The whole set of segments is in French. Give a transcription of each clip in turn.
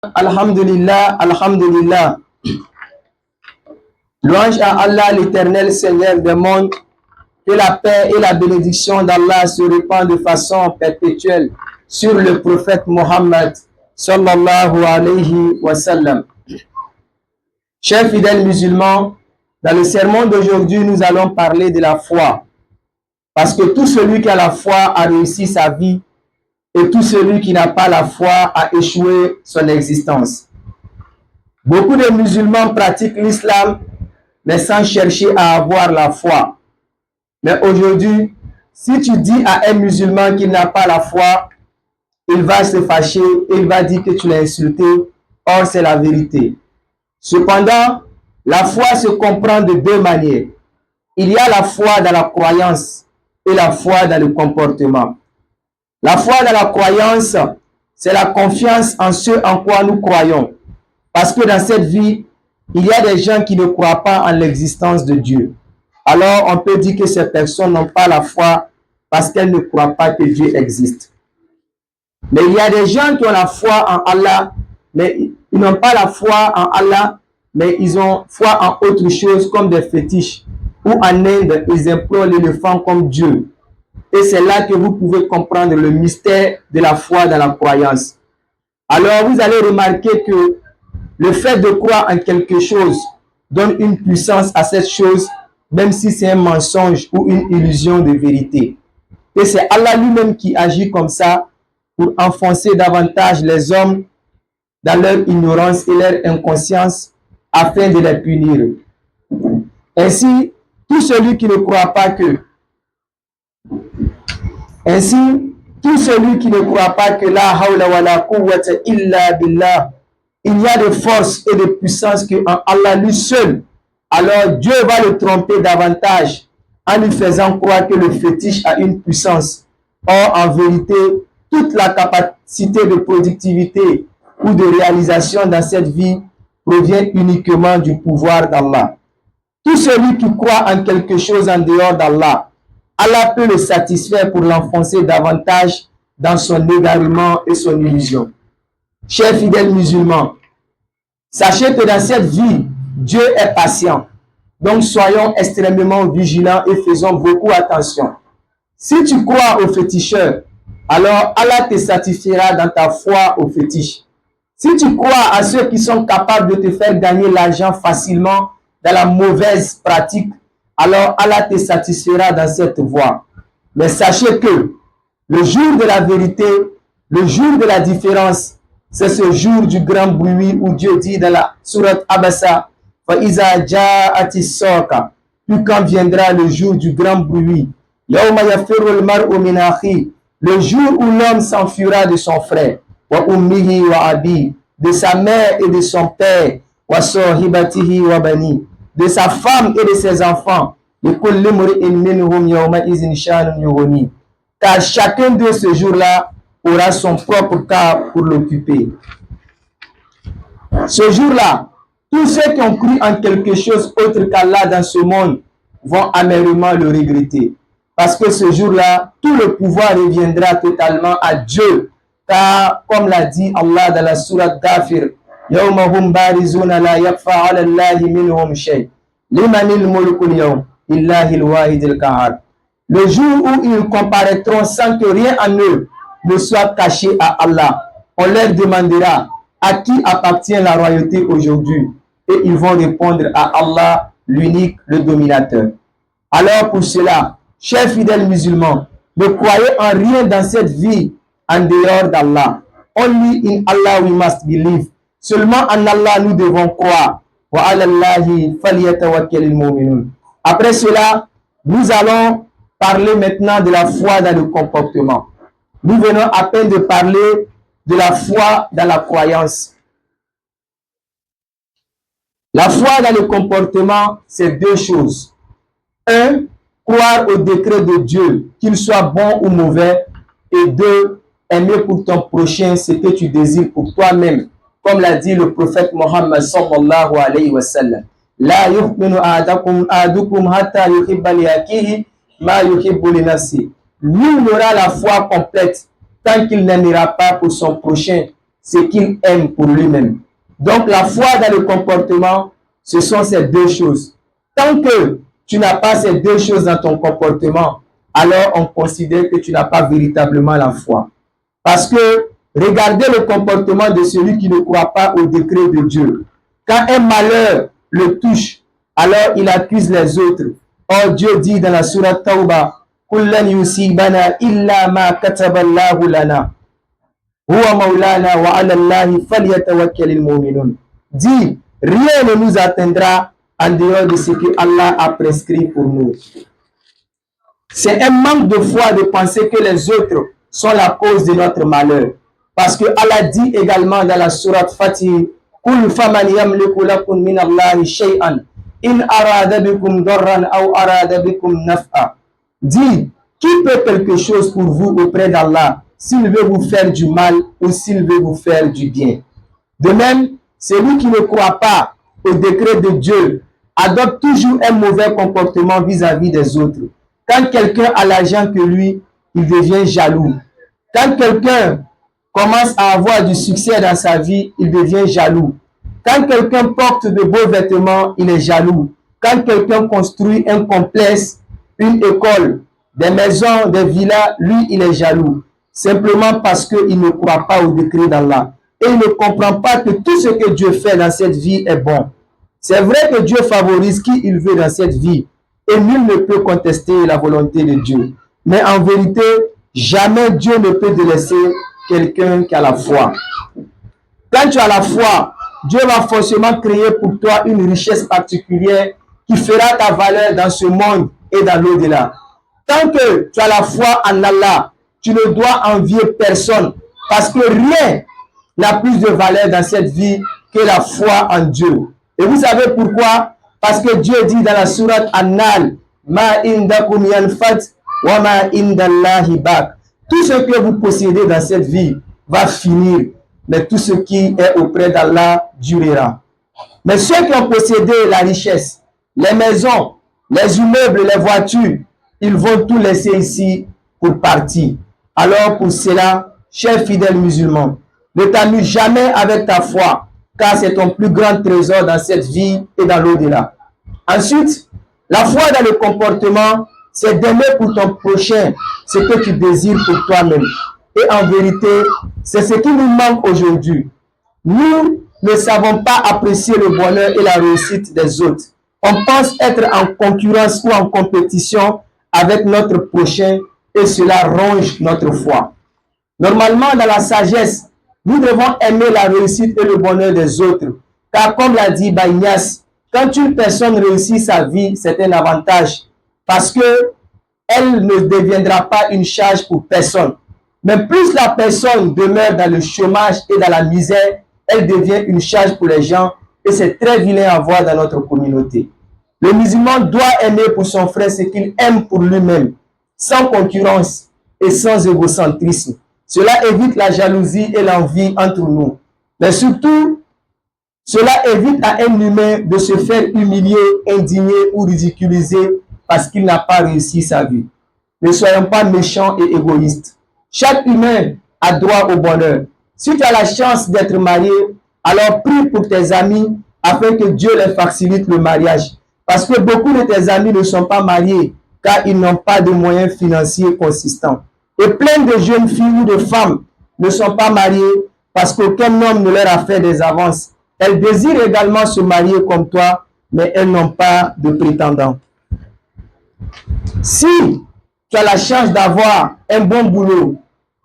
Alhamdulillah, Alhamdulillah. Louange à Allah, l'éternel Seigneur des mondes. Que la paix et la bénédiction d'Allah se répandent de façon perpétuelle sur le prophète Mohammed sallallahu alayhi wa sallam. Chers fidèles musulmans, dans le sermon d'aujourd'hui, nous allons parler de la foi. Parce que tout celui qui a la foi a réussi sa vie et tout celui qui n'a pas la foi a échoué son existence. Beaucoup de musulmans pratiquent l'islam, mais sans chercher à avoir la foi. Mais aujourd'hui, si tu dis à un musulman qu'il n'a pas la foi, il va se fâcher et il va dire que tu l'as insulté. Or, c'est la vérité. Cependant, la foi se comprend de deux manières. Il y a la foi dans la croyance et la foi dans le comportement. La foi dans la croyance, c'est la confiance en ce en quoi nous croyons. Parce que dans cette vie, il y a des gens qui ne croient pas en l'existence de Dieu. Alors, on peut dire que ces personnes n'ont pas la foi parce qu'elles ne croient pas que Dieu existe. Mais il y a des gens qui ont la foi en Allah, mais ils n'ont pas la foi en Allah, mais ils ont foi en autre chose comme des fétiches. Ou en Inde, ils implorent l'éléphant comme Dieu. Et c'est là que vous pouvez comprendre le mystère de la foi dans la croyance. Alors, vous allez remarquer que le fait de croire en quelque chose donne une puissance à cette chose, même si c'est un mensonge ou une illusion de vérité. Et c'est Allah lui-même qui agit comme ça pour enfoncer davantage les hommes dans leur ignorance et leur inconscience afin de les punir. Ainsi, tout celui qui ne croit pas que la hawla wa la quwwata illa billah, il y a de force et de puissance que en Allah lui seul, alors Dieu va le tromper davantage en lui faisant croire que le fétiche a une puissance. Or, en vérité, toute la capacité de productivité ou de réalisation dans cette vie provient uniquement du pouvoir d'Allah. Tout celui qui croit en quelque chose en dehors d'Allah, Allah peut le satisfaire pour l'enfoncer davantage dans son égarement et son illusion. Chers fidèles musulmans, sachez que dans cette vie, Dieu est patient. Donc soyons extrêmement vigilants et faisons beaucoup attention. Si tu crois aux féticheurs, alors Allah te satisfera dans ta foi aux fétiches. Si tu crois à ceux qui sont capables de te faire gagner l'argent facilement dans la mauvaise pratique, alors Allah te satisfera dans cette voie. Mais sachez que le jour de la vérité, le jour de la différence, c'est ce jour du grand bruit où Dieu dit dans la sourate Abasa, فَإِذَا جَاءَتِ السَّاقَةُ, puis quand viendra le jour du grand bruit, يَوْمَ يَفِرُّ الْمَرْءُ مِنْ أَخِيهِ, le jour où l'homme s'enfuira de son frère, وَأُمِّهِ وَأَبِيهِ, de sa mère et de son père, وَصَاحِبَتِهِ وَبَنِيهِ, de sa femme et de ses enfants, لِكُلِّ امْرِئٍ مِّنْهُمْ يَوْمَئِذٍ شَأْنٌ يُغْنِيهِ, car chacun de ce jour-là aura son propre cas pour l'occuper. Ce jour-là, tous ceux qui ont cru en quelque chose autre qu'Allah dans ce monde vont amèrement le regretter. Parce que ce jour-là, tout le pouvoir reviendra totalement à Dieu. Car, comme l'a dit Allah dans la sourate Ghafir, يَوْمَ هُمْ بَارِزُونَ لَا يَخْفَى عَلَى اللَّهِ مِنْهُمْ شَيْءٌ لِمَنِ الْمُلْكُ الْيَوْمَ لِلَّهِ الْوَاحِدِ الْقَهَّارِ. Le jour où ils comparaîtront sans que rien en eux ne soit caché à Allah, on leur demandera à qui appartient la royauté aujourd'hui, et ils vont répondre à Allah, l'unique, le dominateur. Alors pour cela, chers fidèles musulmans, ne croyez en rien dans cette vie en dehors d'Allah. Only in Allah we must believe. Seulement en Allah nous devons croire. Wa ala Allahi falyatawakkalul mu'minun. Après cela, nous allons parler maintenant de la foi dans le comportement. Nous venons à peine de parler de la foi dans la croyance. La foi dans le comportement, c'est deux choses. Un, croire au décret de Dieu, qu'il soit bon ou mauvais. Et deux, aimer pour ton prochain ce que tu désires pour toi-même. Comme l'a dit le prophète Mohammed sallallahu alayhi wa sallam. La yu'minu ahadukum hatta yuhibba li akhihi ma yuhibbu li nafsihi. Nul n'aura la foi complète tant qu'il n'aimera pas pour son prochain ce qu'il aime pour lui-même. Donc la foi dans le comportement, ce sont ces deux choses. Tant que tu n'as pas ces deux choses dans ton comportement, alors on considère que tu n'as pas véritablement la foi. Parce que regardez le comportement de celui qui ne croit pas au décret de Dieu. Quand un malheur le touche, alors il accuse les autres. Or Dieu dit dans la sourate Tawbah, Kullan yusibana illa ma kataballahu lana. Huwa maulana wa ala Allahi falyatawakkalil mu'minun. Dit, rien ne nous atteindra en dehors de ce que Allah a prescrit pour nous. C'est un manque de foi de penser que les autres sont la cause de notre malheur. Parce que Allah dit également dans la sourate Fatih, Kul faman yamliku lakum min Allahi shay'an in arada bikum darran aw arada bikum naf'a. Dit, qui peut quelque chose pour vous auprès d'Allah s'il veut vous faire du mal ou s'il veut vous faire du bien. De même, celui qui ne croit pas au décret de Dieu adopte toujours un mauvais comportement vis-à-vis des autres. Quand quelqu'un a l'argent que lui, il devient jaloux. Quand quelqu'un commence à avoir du succès dans sa vie, il devient jaloux. Quand quelqu'un porte de beaux vêtements, il est jaloux. Quand quelqu'un construit un complexe, une école, des maisons, des villas, lui, il est jaloux. Simplement parce qu'il ne croit pas au décret d'Allah. Et il ne comprend pas que tout ce que Dieu fait dans cette vie est bon. C'est vrai que Dieu favorise qui il veut dans cette vie. Et nul ne peut contester la volonté de Dieu. Mais en vérité, jamais Dieu ne peut délaisser quelqu'un qui a la foi. Quand tu as la foi, Dieu va forcément créer pour toi une richesse particulière qui fera ta valeur dans ce monde et dans l'au-delà. Tant que tu as la foi en Allah, tu ne dois envier personne parce que rien n'a plus de valeur dans cette vie que la foi en Dieu. Et vous savez pourquoi? Parce que Dieu dit dans la sourate An-Nahl, Ma indakum yanfat wa ma indallahi baq. Tout ce que vous possédez dans cette vie va finir, mais tout ce qui est auprès d'Allah durera. Mais ceux qui ont possédé la richesse, les maisons, les immeubles, les voitures, ils vont tout laisser ici pour partir. Alors pour cela, chers fidèles musulmans, ne t'amuse jamais avec ta foi, car c'est ton plus grand trésor dans cette vie et dans l'au-delà. Ensuite, la foi dans le comportement, c'est d'aimer pour ton prochain ce que tu désires pour toi-même. Et en vérité, c'est ce qui nous manque aujourd'hui. Nous ne savons pas apprécier le bonheur et la réussite des autres. On pense être en concurrence ou en compétition avec notre prochain et cela ronge notre foi. Normalement, dans la sagesse, nous devons aimer la réussite et le bonheur des autres. Car comme l'a dit Baïnias, quand une personne réussit sa vie, c'est un avantage. Parce que elle ne deviendra pas une charge pour personne. Mais plus la personne demeure dans le chômage et dans la misère, elle devient une charge pour les gens et c'est très vilain à voir dans notre communauté. Le musulman doit aimer pour son frère ce qu'il aime pour lui-même, sans concurrence et sans égocentrisme. Cela évite la jalousie et l'envie entre nous. Mais surtout, cela évite à un humain de se faire humilier, indigner ou ridiculiser parce qu'il n'a pas réussi sa vie. Ne soyons pas méchants et égoïstes. Chaque humain a droit au bonheur. Si tu as la chance d'être marié, alors prie pour tes amis afin que Dieu les facilite le mariage. Parce que beaucoup de tes amis ne sont pas mariés car ils n'ont pas de moyens financiers consistants. Et plein de jeunes filles ou de femmes ne sont pas mariées parce qu'aucun homme ne leur a fait des avances. Elles désirent également se marier comme toi, mais elles n'ont pas de prétendants. Si tu as la chance d'avoir un bon boulot,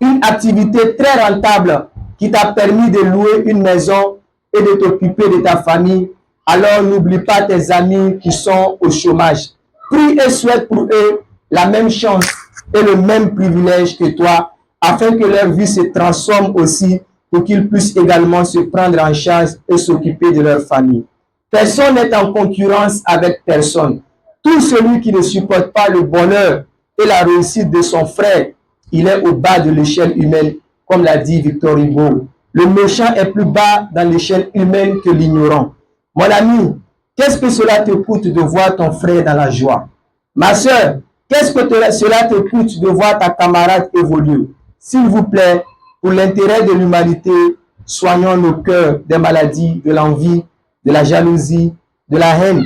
une activité très rentable qui t'a permis de louer une maison et de t'occuper de ta famille, alors n'oublie pas tes amis qui sont au chômage. Prie et souhaite pour eux la même chance et le même privilège que toi, afin que leur vie se transforme aussi pour qu'ils puissent également se prendre en charge et s'occuper de leur famille. Personne n'est en concurrence avec personne. Tout celui qui ne supporte pas le bonheur et la réussite de son frère, il est au bas de l'échelle humaine, comme l'a dit Victor Hugo. Le méchant est plus bas dans l'échelle humaine que l'ignorant. Mon ami, qu'est-ce que cela te coûte de voir ton frère dans la joie? Ma soeur, qu'est-ce que cela te coûte de voir ta camarade évoluer? S'il vous plaît, pour l'intérêt de l'humanité, Soignons nos cœurs des maladies, de l'envie, de la jalousie, de la haine,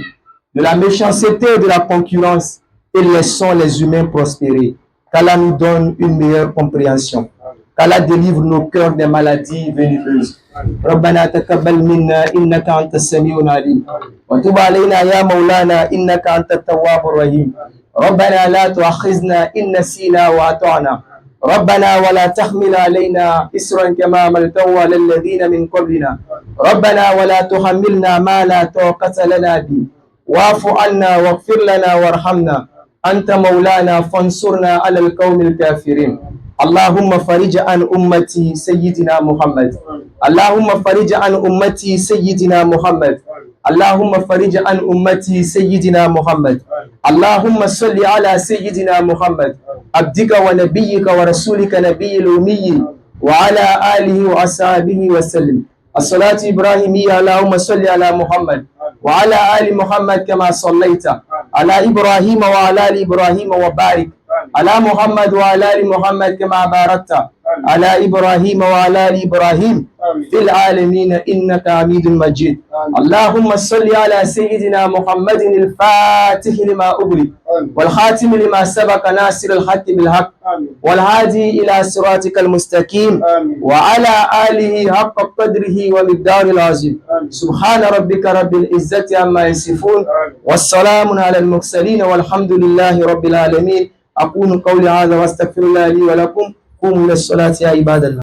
de la méchanceté, de la concurrence, et laissons les humains prospérer. Qu'Allah nous donne une meilleure compréhension. qu'Allah délivre nos cœurs des maladies venimeuses. ربنا تقبل منا إنك أنت السميع العليم وتب علينا يا مولانا إنك أنت التواب الرحيم. ربنا لا تؤاخذنا إن نسينا وأطعنا. ربنا ولا تحمل علينا إسرا كما حملته على الذين من قبلنا. ربنا ولا تحملنا ما لا طاقة لنا به. واعف عنا واغفر لنا وارحمنا أنت مولانا فانصرنا على القوم الكافرين. اللهم فرج عن أمتي سيدنا محمد. اللهم فرج عن أمتي سيدنا محمد. اللهم فرج عن أمتي سيدنا محمد. اللهم صل على سيدنا محمد عبدك ونبيك ورسولك نبي الأمي وعلى آله وأصحابه وسلم. الصلاة إبراهيمية. اللهم صل على محمد وعلى آل محمد كما صليت على إبراهيم وعلى آل إبراهيم وبارك على محمد وعلى آل محمد كما باركت على إبراهيم وعلى آل إبراهيم في العالمين إنك حميد مجيد. اللهم صل على سيدنا محمد الفاتح لما أغلق والخاتم لما سبق ناصر الحق بالحق والهادي إلى صراطك المستقيم وعلى آله حق قدره ومقدار العظيم. سبحان ربك رب العزة عما يصفون والسلام على المرسلين والحمد لله رب العالمين. أقول قولي هذا واستغفر الله لي ولكم. قوموا إلى الصلاة يا عباد الله.